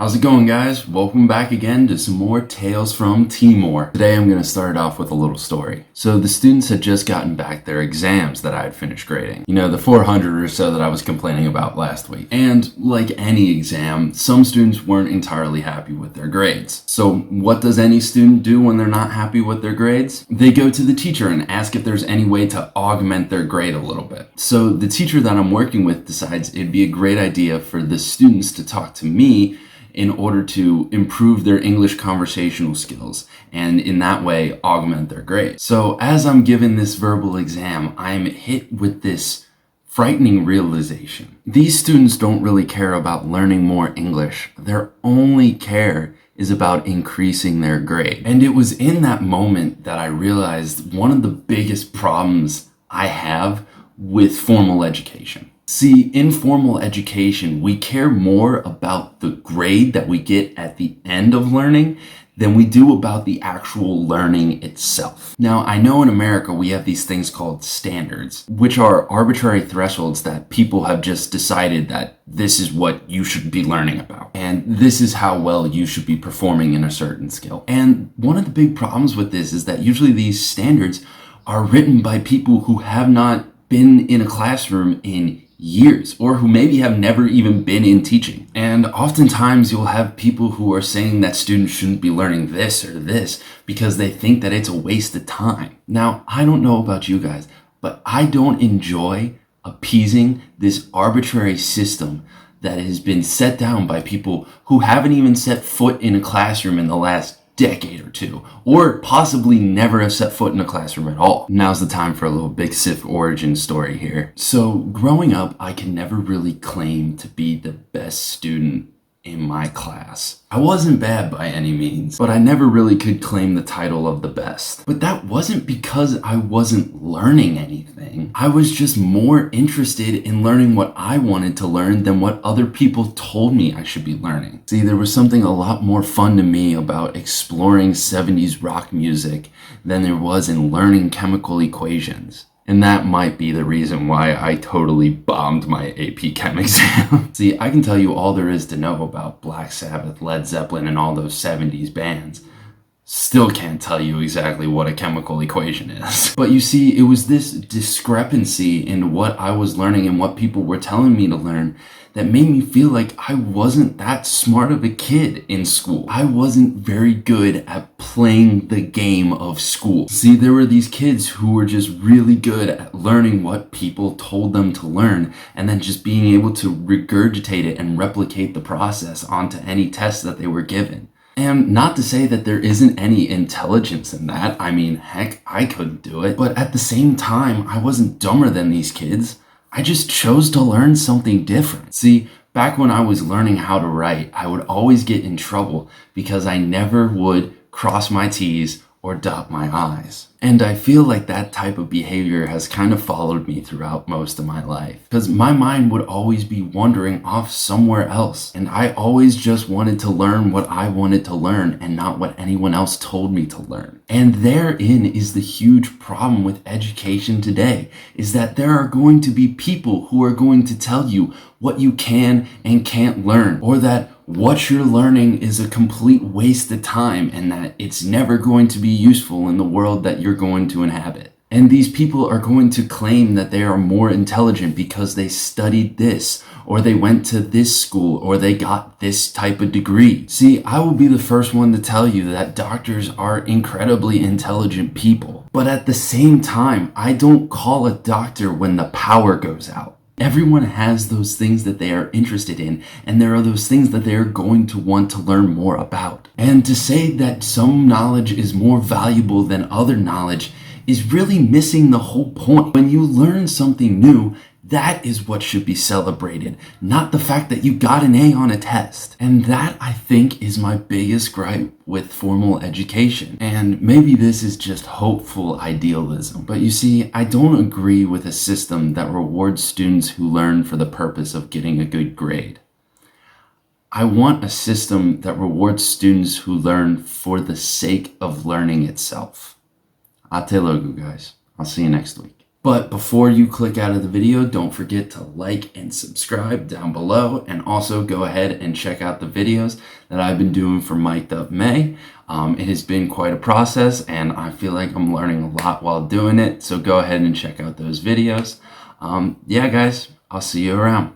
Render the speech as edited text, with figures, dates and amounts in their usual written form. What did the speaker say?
How's it going, guys? Welcome back again to some more Tales from Timor. Today I'm going to start off with a little story. So the students had just gotten back their exams that I had finished grading. You know, the 400 or so that I was complaining about last week. And like any exam, some students weren't entirely happy with their grades. So what does any student do when they're not happy with their grades? They go to the teacher and ask if there's any way to augment their grade a little bit. So the teacher that I'm working with decides it'd be a great idea for the students to talk to me in order to improve their English conversational skills and in that way augment their grade. So as I'm given this verbal exam, I'm hit with this frightening realization. These students don't really care about learning more English. Their only care is about increasing their grade. And it was in that moment that I realized one of the biggest problems I have with formal education. See, in formal education, we care more about the grade that we get at the end of learning than we do about the actual learning itself. Now, I know in America we have these things called standards, which are arbitrary thresholds that people have just decided that this is what you should be learning about, and this is how well you should be performing in a certain skill. And one of the big problems with this is that usually these standards are written by people who have not been in a classroom in years, or who maybe have never even been in teaching. And oftentimes you'll have people who are saying that students shouldn't be learning this or this because they think that it's a waste of time. Now, I don't know about you guys, but I don't enjoy appeasing this arbitrary system that has been set down by people who haven't even set foot in a classroom in the last decade or two, or possibly never have set foot in a classroom at all. Now's the time for a little Big Sif origin story here. So growing up, I can never really claim to be the best student in my class. I wasn't bad by any means, but I never really could claim the title of the best. But that wasn't because I wasn't learning anything. I was just more interested in learning what I wanted to learn than what other people told me I should be learning. See, there was something a lot more fun to me about exploring 70s rock music than there was in learning chemical equations. And that might be the reason why I totally bombed my AP Chem exam. See, I can tell you all there is to know about Black Sabbath, Led Zeppelin, and all those 70s bands. Still can't tell you exactly what a chemical equation is. But you see, it was this discrepancy in what I was learning and what people were telling me to learn that made me feel like I wasn't that smart of a kid in school. I wasn't very good at playing the game of school. See, there were these kids who were just really good at learning what people told them to learn and then just being able to regurgitate it and replicate the process onto any test that they were given. And not to say that there isn't any intelligence in that. I mean, heck, I couldn't do it. But at the same time, I wasn't dumber than these kids. I just chose to learn something different. See, back when I was learning how to write, I would always get in trouble because I never would cross my T's or dot my I's. And I feel like that type of behavior has kind of followed me throughout most of my life, because my mind would always be wandering off somewhere else, and I always just wanted to learn what I wanted to learn and not what anyone else told me to learn. And therein is the huge problem with education today, is that there are going to be people who are going to tell you what you can and can't learn, or that what you're learning is a complete waste of time and that it's never going to be useful in the world that you're going to inhabit. And these people are going to claim that they are more intelligent because they studied this, or they went to this school, or they got this type of degree. See, I will be the first one to tell you that doctors are incredibly intelligent people. But at the same time, I don't call a doctor when the power goes out. Everyone has those things that they are interested in, and there are those things that they are going to want to learn more about. And to say that some knowledge is more valuable than other knowledge is really missing the whole point. When you learn something new, that is what should be celebrated, not the fact that you got an A on a test. And that, I think, is my biggest gripe with formal education. And maybe this is just hopeful idealism. But you see, I don't agree with a system that rewards students who learn for the purpose of getting a good grade. I want a system that rewards students who learn for the sake of learning itself. Ate logo, guys. I'll see you next week. But before you click out of the video, don't forget to like and subscribe down below, and also go ahead and check out the videos that I've been doing for Mic'd Up May. It has been quite a process, and I feel like I'm learning a lot while doing it, so go ahead and check out those videos. Yeah, guys, I'll see you around.